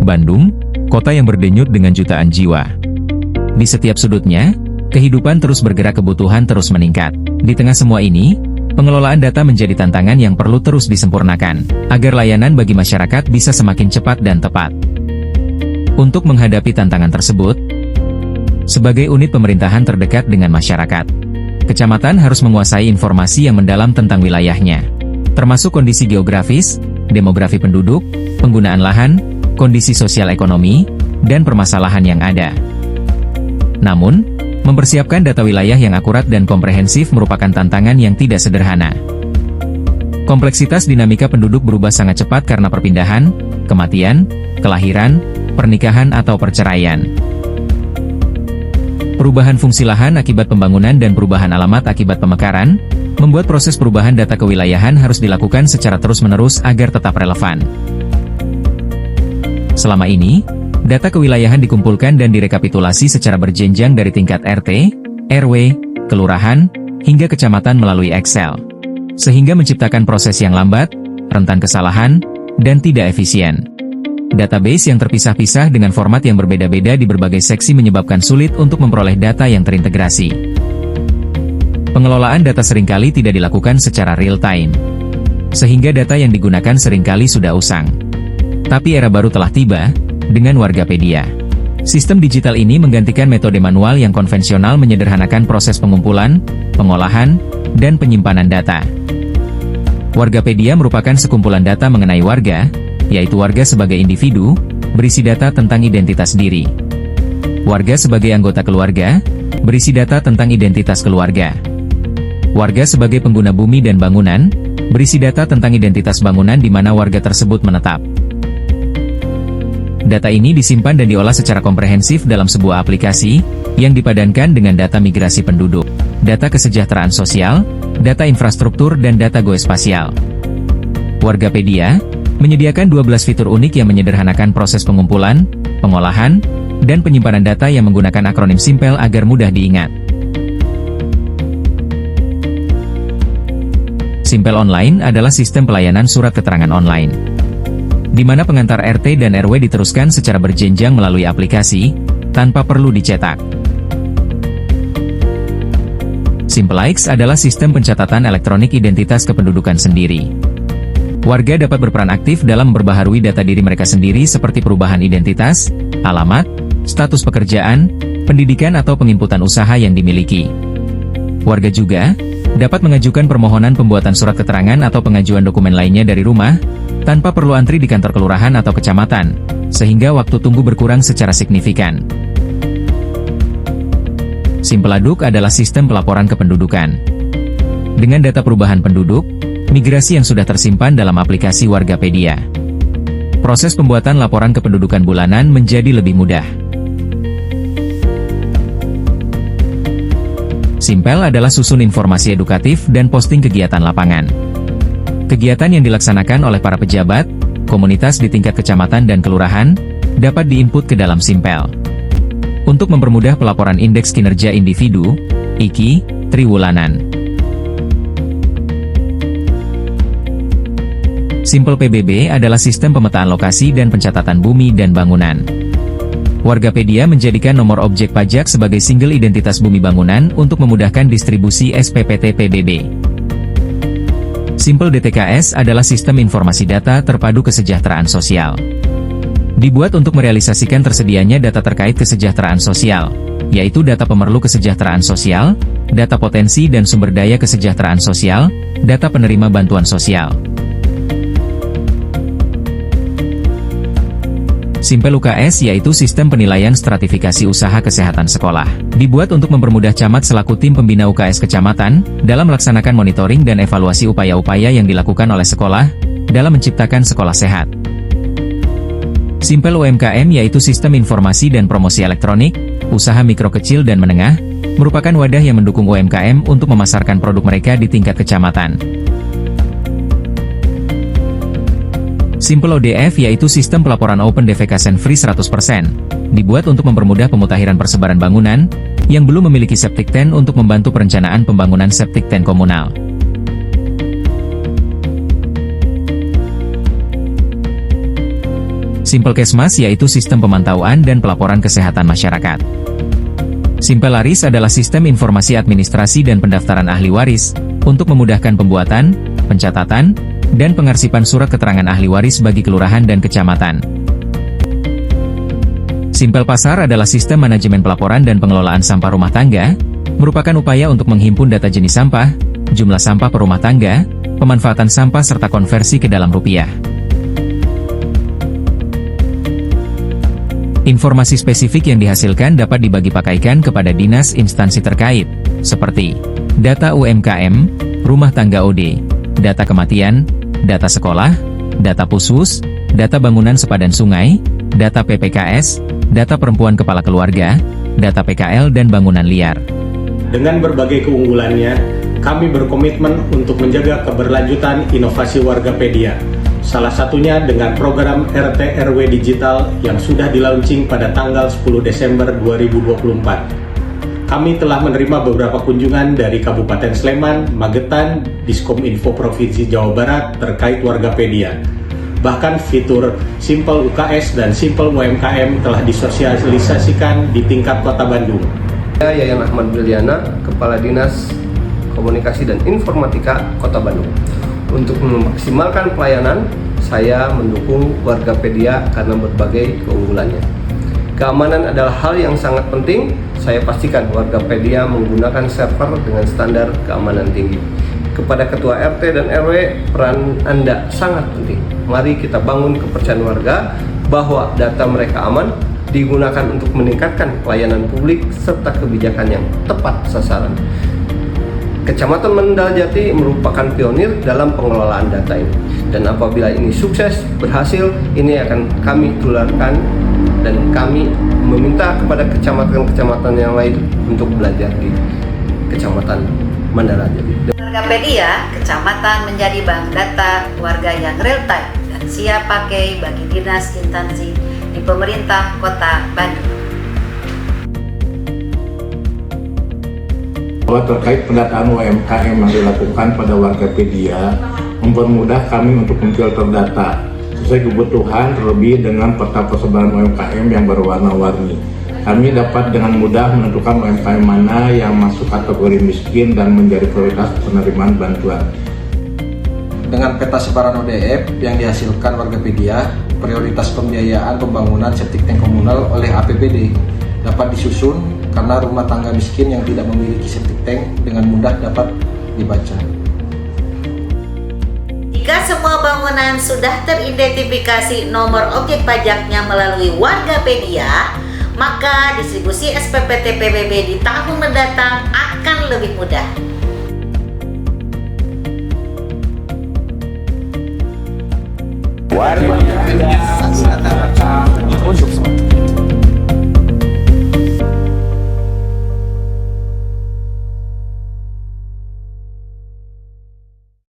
Bandung, kota yang berdenyut dengan jutaan jiwa. Di setiap sudutnya, kehidupan terus bergerak, kebutuhan terus meningkat. Di tengah semua ini, pengelolaan data menjadi tantangan yang perlu terus disempurnakan, agar layanan bagi masyarakat bisa semakin cepat dan tepat. Untuk menghadapi tantangan tersebut, sebagai unit pemerintahan terdekat dengan masyarakat, kecamatan harus menguasai informasi yang mendalam tentang wilayahnya, termasuk kondisi geografis, demografi penduduk, penggunaan lahan, kondisi sosial ekonomi, dan permasalahan yang ada. Namun, mempersiapkan data wilayah yang akurat dan komprehensif merupakan tantangan yang tidak sederhana. Kompleksitas dinamika penduduk berubah sangat cepat karena perpindahan, kematian, kelahiran, pernikahan atau perceraian. Perubahan fungsi lahan akibat pembangunan dan perubahan alamat akibat pemekaran, membuat proses perubahan data kewilayahan harus dilakukan secara terus-menerus agar tetap relevan. Selama ini, data kewilayahan dikumpulkan dan direkapitulasi secara berjenjang dari tingkat RT, RW, kelurahan, hingga kecamatan melalui Excel, sehingga menciptakan proses yang lambat, rentan kesalahan, dan tidak efisien. Database yang terpisah-pisah dengan format yang berbeda-beda di berbagai seksi menyebabkan sulit untuk memperoleh data yang terintegrasi. Pengelolaan data seringkali tidak dilakukan secara real-time, sehingga data yang digunakan seringkali sudah usang. Tapi era baru telah tiba, dengan Wargapedia. Sistem digital ini menggantikan metode manual yang konvensional, menyederhanakan proses pengumpulan, pengolahan, dan penyimpanan data. Wargapedia merupakan sekumpulan data mengenai warga, yaitu warga sebagai individu, berisi data tentang identitas diri. Warga sebagai anggota keluarga, berisi data tentang identitas keluarga. Warga sebagai pengguna bumi dan bangunan, berisi data tentang identitas bangunan di mana warga tersebut menetap. Data ini disimpan dan diolah secara komprehensif dalam sebuah aplikasi, yang dipadankan dengan data migrasi penduduk, data kesejahteraan sosial, data infrastruktur dan data geospasial. Wargapedia menyediakan 12 fitur unik yang menyederhanakan proses pengumpulan, pengolahan, dan penyimpanan data yang menggunakan akronim simpel agar mudah diingat. Simpel Online adalah sistem pelayanan surat keterangan online, di mana pengantar RT dan RW diteruskan secara berjenjang melalui aplikasi, tanpa perlu dicetak. SimpleX adalah sistem pencatatan elektronik identitas kependudukan sendiri. Warga dapat berperan aktif dalam memperbaharui data diri mereka sendiri seperti perubahan identitas, alamat, status pekerjaan, pendidikan atau penginputan usaha yang dimiliki. Warga juga dapat mengajukan permohonan pembuatan surat keterangan atau pengajuan dokumen lainnya dari rumah, tanpa perlu antri di kantor kelurahan atau kecamatan, sehingga waktu tunggu berkurang secara signifikan. SimpleAduk adalah sistem pelaporan kependudukan. Dengan data perubahan penduduk, migrasi yang sudah tersimpan dalam aplikasi Wargapedia, proses pembuatan laporan kependudukan bulanan menjadi lebih mudah. Simpel adalah susun informasi edukatif dan posting kegiatan lapangan. Kegiatan yang dilaksanakan oleh para pejabat, komunitas di tingkat kecamatan dan kelurahan, dapat diinput ke dalam Simpel. Untuk mempermudah pelaporan indeks kinerja individu, IKI, triwulanan. Simpel PBB adalah sistem pemetaan lokasi dan pencatatan bumi dan bangunan. Wargapedia menjadikan nomor objek pajak sebagai single identitas bumi bangunan untuk memudahkan distribusi SPPT PBB. Simpel DTKS adalah sistem informasi data terpadu kesejahteraan sosial. Dibuat untuk merealisasikan tersedianya data terkait kesejahteraan sosial, yaitu data pemerlu kesejahteraan sosial, data potensi dan sumber daya kesejahteraan sosial, data penerima bantuan sosial. Simpel UKS yaitu sistem penilaian stratifikasi usaha kesehatan sekolah. Dibuat untuk mempermudah camat selaku tim pembina UKS kecamatan, dalam melaksanakan monitoring dan evaluasi upaya-upaya yang dilakukan oleh sekolah, dalam menciptakan sekolah sehat. Simpel UMKM yaitu sistem informasi dan promosi elektronik, usaha mikro kecil dan menengah, merupakan wadah yang mendukung UMKM untuk memasarkan produk mereka di tingkat kecamatan. Simpel ODF yaitu sistem pelaporan Open Defecation Free 100%, dibuat untuk mempermudah pemutahiran persebaran bangunan, yang belum memiliki septic tank untuk membantu perencanaan pembangunan septic tank komunal. Simpelkesmas yaitu sistem pemantauan dan pelaporan kesehatan masyarakat. Simpelaris adalah sistem informasi administrasi dan pendaftaran ahli waris, untuk memudahkan pembuatan, pencatatan, dan pengarsipan surat keterangan ahli waris bagi kelurahan dan kecamatan. Simpelpasar adalah sistem manajemen pelaporan dan pengelolaan sampah rumah tangga, merupakan upaya untuk menghimpun data jenis sampah, jumlah sampah per rumah tangga, pemanfaatan sampah serta konversi ke dalam rupiah. Informasi spesifik yang dihasilkan dapat dibagi pakaikan kepada dinas instansi terkait, seperti data UMKM, rumah tangga OD, data kematian, data sekolah, data pusus, data bangunan sepadan sungai, data PPKS, data perempuan kepala keluarga, data PKL dan bangunan liar. Dengan berbagai keunggulannya, kami berkomitmen untuk menjaga keberlanjutan inovasi Wargapedia. Salah satunya dengan program RT RW Digital yang sudah di-launching pada tanggal 10 Desember 2024. Kami telah menerima beberapa kunjungan dari Kabupaten Sleman, Magetan, Diskominfo Provinsi Jawa Barat terkait Wargapedia. Bahkan fitur Simpel UKS dan Simpel UMKM telah disosialisasikan di tingkat Kota Bandung. Saya Yayan Ahmad Briliana, Kepala Dinas Komunikasi dan Informatika Kota Bandung. Untuk memaksimalkan pelayanan, saya mendukung Wargapedia karena berbagai keunggulannya. Keamanan adalah hal yang sangat penting. Saya pastikan Wargapedia menggunakan server dengan standar keamanan tinggi. Kepada Ketua RT dan RW, peran Anda sangat penting. Mari kita bangun kepercayaan warga bahwa data mereka aman, digunakan untuk meningkatkan pelayanan publik serta kebijakan yang tepat sasaran. Kecamatan Mendaljati merupakan pionir dalam pengelolaan data ini. Dan apabila ini sukses, berhasil, ini akan kami tularkan dan kami meminta kepada kecamatan-kecamatan yang lain untuk belajar di Kecamatan Mendaljati. Wargapedia, kecamatan menjadi bank data warga yang real time dan siap pakai bagi dinas instansi di pemerintah Kota Bandung. Terkait pendataan UMKM yang dilakukan pada Wargapedia, mempermudah kami untuk memfilter data sesuai kebutuhan, terlebih dengan peta persebaran UMKM yang berwarna-warni. Kami dapat dengan mudah menentukan UMKM mana yang masuk kategori miskin dan menjadi prioritas penerimaan bantuan. Dengan peta sebaran ODF yang dihasilkan Wargapedia, prioritas pembiayaan pembangunan septic tank komunal oleh APBD dapat disusun karena rumah tangga miskin yang tidak memiliki septic tank dengan mudah dapat dibaca. Jika semua bangunan sudah teridentifikasi nomor objek pajaknya melalui Wargapedia, maka distribusi SPP TPBB di tahun mendatang akan lebih mudah. Wargapedia untuk